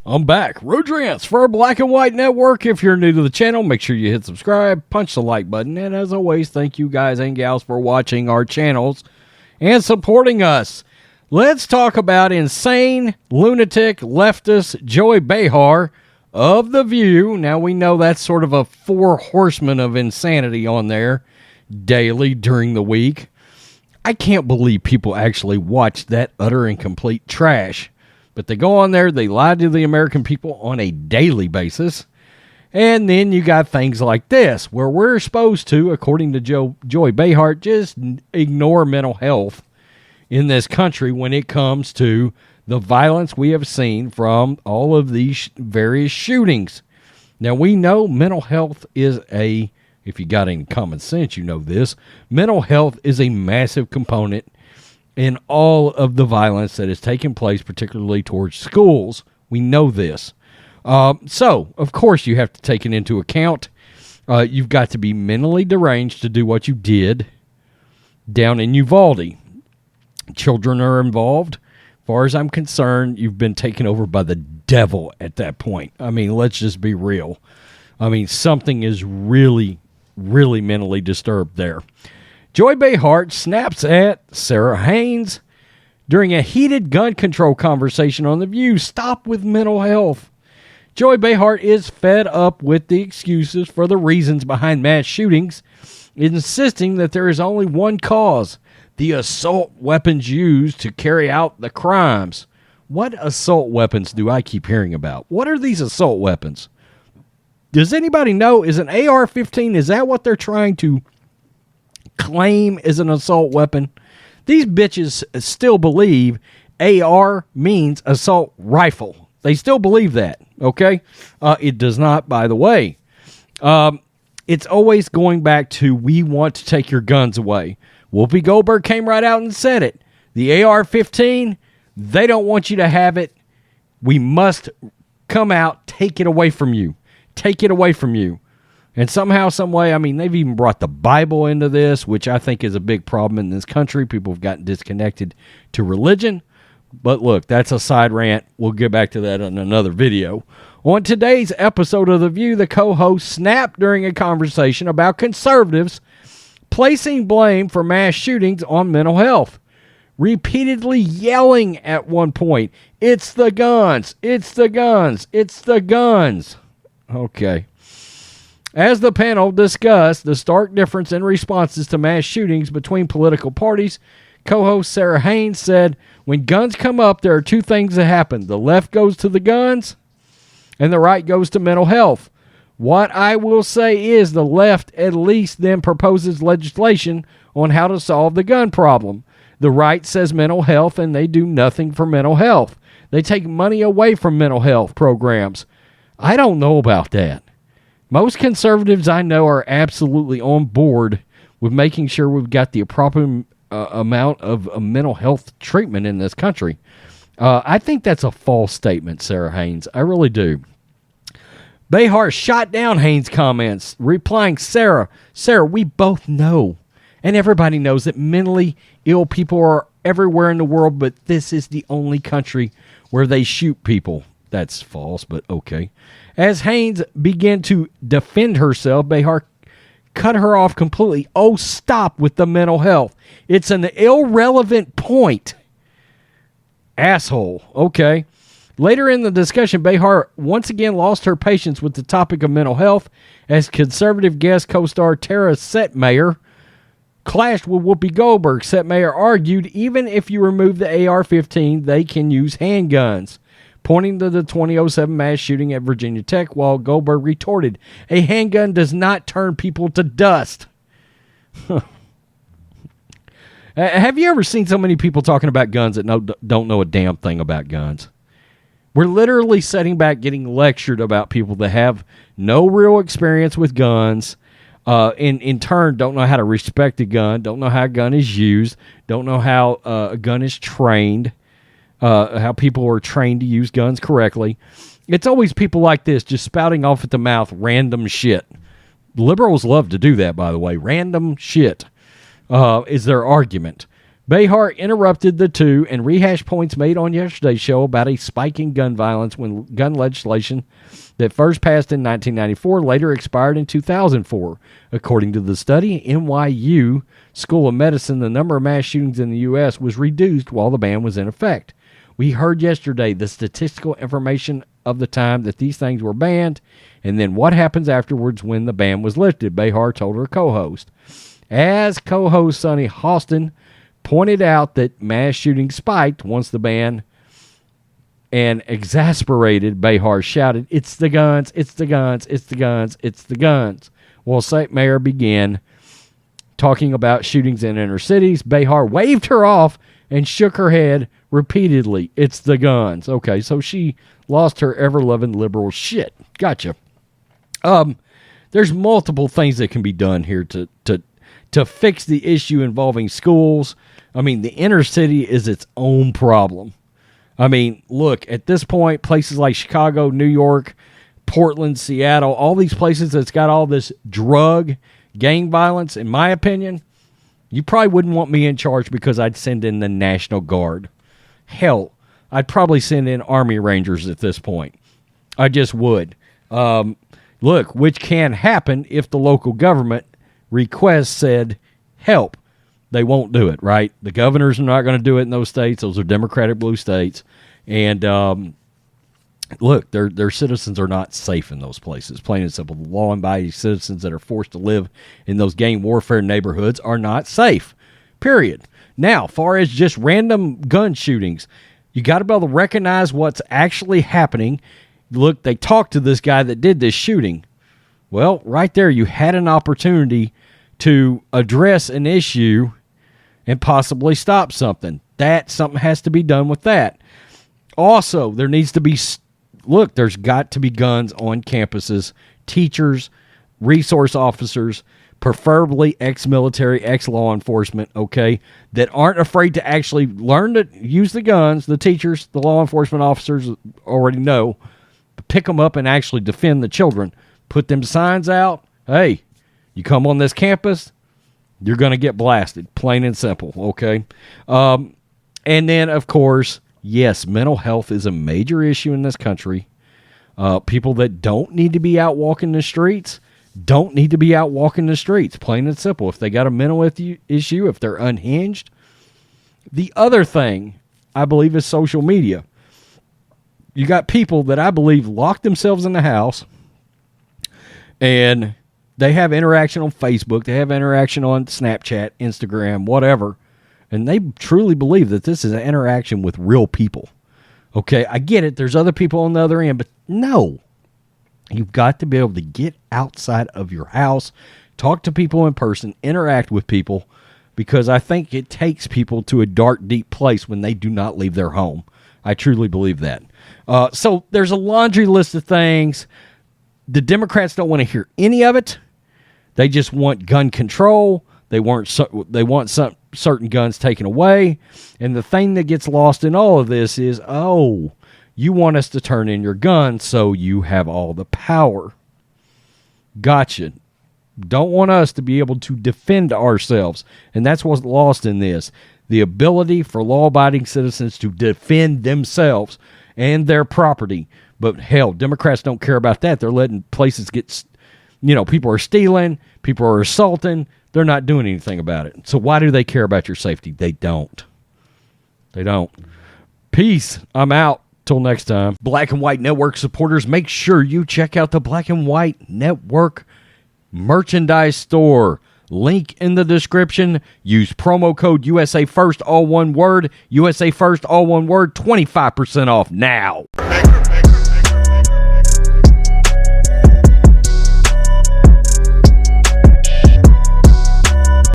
I'm back. Rodrance for our Black and White Network. If you're new to the channel, make sure you hit subscribe, punch the like button, and as always, thank you guys and gals for watching our channels and supporting us. Let's talk about insane, lunatic, leftist Joy Behar of The View. Now, we know that's sort of a 4 horsemen of insanity on there daily during the week. I can't believe people actually watch that utter and complete trash. But they go on there, they lie to the American people on a daily basis. And then you got things like this, where we're supposed to, according to Joy Behar, just ignore mental health in this country when it comes to the violence we have seen from all of these various shootings. Now, we know mental health is if you got any common sense, you know this, mental health is a massive component in all of the violence that is taking place, particularly towards schools. We know this. So, of course, you have to take it into account. You've got to be mentally deranged to do what you did down in Uvalde. Children are involved. As far as I'm concerned, you've been taken over by the devil at that point. I mean, let's just be real. I mean, something is really, really mentally disturbed there. Joy Behar snaps at Sarah Haynes during a heated gun control conversation on The View. Stop with mental health. Joy Behar is fed up with the excuses for the reasons behind mass shootings, insisting that there is only one cause, the assault weapons used to carry out the crimes. What assault weapons do I keep hearing about? What are these assault weapons? Does anybody know? Is an AR-15, is that what they're trying to claim is an assault weapon? These bitches still believe AR means assault rifle. They still believe that, okay? It does not, by the way. It's always going back to, we want to take your guns away. Whoopi Goldberg came right out and said it. The AR-15, they don't want you to have it. We must come out, take it away from you. Take it away from you. And somehow, some way, I mean, they've even brought the Bible into this, which I think is a big problem in this country. People have gotten disconnected to religion. But look, that's a side rant. We'll get back to that in another video. On today's episode of The View, the co-host snapped during a conversation about conservatives placing blame for mass shootings on mental health, repeatedly yelling at one point, "It's the guns, it's the guns, it's the guns." Okay. As the panel discussed the stark difference in responses to mass shootings between political parties, co-host Sarah Haynes said, when guns come up, there are 2 things that happen. The left goes to the guns, and the right goes to mental health. What I will say is the left at least then proposes legislation on how to solve the gun problem. The right says mental health, and they do nothing for mental health. They take money away from mental health programs. I don't know about that. Most conservatives I know are absolutely on board with making sure we've got the appropriate amount of mental health treatment in this country. I think that's a false statement, Sarah Haynes. I really do. Behar shot down Haynes' comments, replying, Sarah, we both know, and everybody knows that mentally ill people are everywhere in the world, but this is the only country where they shoot people. That's false, but okay. As Haynes began to defend herself, Behar cut her off completely. Oh, stop with the mental health. It's an irrelevant point. Asshole. Okay. Later in the discussion, Behar once again lost her patience with the topic of mental health as conservative guest co-star Tara Setmayer clashed with Whoopi Goldberg. Setmayer argued even if you remove the AR-15, they can use handguns, pointing to the 2007 mass shooting at Virginia Tech, while Goldberg retorted, a handgun does not turn people to dust. Have you ever seen so many people talking about guns that don't know a damn thing about guns? We're literally sitting back getting lectured about people that have no real experience with guns, in turn don't know how to respect a gun, don't know how a gun is used, don't know how a gun is trained, how people are trained to use guns correctly. It's always people like this just spouting off at the mouth random shit. Liberals love to do that, by the way. Random shit is their argument. Behar interrupted the two and rehashed points made on yesterday's show about a spike in gun violence when gun legislation that first passed in 1994 later expired in 2004. According to the study, NYU School of Medicine, the number of mass shootings in the U.S. was reduced while the ban was in effect. We heard yesterday the statistical information of the time that these things were banned, and then what happens afterwards when the ban was lifted, Behar told her co-host. As co-host Sonny Hostin pointed out that mass shootings spiked once the ban, and exasperated, Behar shouted, "It's the guns, it's the guns, it's the guns, it's the guns." While St. Mayor began talking about shootings in inner cities, Behar waved her off and shook her head repeatedly. "It's the guns." Okay, so she lost her ever-loving liberal shit. Gotcha. There's multiple things that can be done here to fix the issue involving schools. I mean, the inner city is its own problem. I mean, look, at this point, places like Chicago, New York, Portland, Seattle, all these places that's got all this drug, gang violence, in my opinion, you probably wouldn't want me in charge because I'd send in the National Guard. Hell, I'd probably send in Army Rangers at this point. I just would. Look, which can happen if the local government requests said help. They won't do it, right? The governors are not going to do it in those states. Those are Democratic blue states. And look, their citizens are not safe in those places. Plain and simple. The law-abiding citizens that are forced to live in those gang warfare neighborhoods are not safe, period. Now, far as just random gun shootings, you got to be able to recognize what's actually happening. Look, they talked to this guy that did this shooting. Well, right there, you had an opportunity to address an issue and possibly stop something. Something has to be done with that. Also, there needs to be, look, there's got to be guns on campuses. Teachers, resource officers, preferably ex-military, ex-law enforcement, okay, that aren't afraid to actually learn to use the guns. The teachers, the law enforcement officers already know. Pick them up and actually defend the children. Put them signs out. Hey, you come on this campus, you're going to get blasted, plain and simple, okay? And then, of course, yes, mental health is a major issue in this country. People that don't need to be out walking the streets don't need to be out walking the streets, plain and simple. If they got a mental issue, if they're unhinged. The other thing, I believe, is social media. You got people that I believe lock themselves in the house and they have interaction on Facebook, they have interaction on Snapchat, Instagram, whatever, and they truly believe that this is an interaction with real people. Okay, I get it. There's other people on the other end, but no. You've got to be able to get outside of your house, talk to people in person, interact with people, because I think it takes people to a dark, deep place when they do not leave their home. I truly believe that. So there's a laundry list of things. The Democrats don't want to hear any of it. They just want gun control. They want some certain guns taken away. And the thing that gets lost in all of this is, oh, you want us to turn in your guns so you have all the power. Gotcha. Don't want us to be able to defend ourselves. And that's what's lost in this. The ability for law-abiding citizens to defend themselves and their property. But hell, Democrats don't care about that. They're letting places get, people are stealing, people are assaulting. They're not doing anything about it. So why do they care about your safety? They don't. They don't. Peace. I'm out. Till next time. Black and White Network supporters, make sure you check out the Black and White Network merchandise store. Link in the description. Use promo code USA First, all one word. USA First, all one word. 25% off now.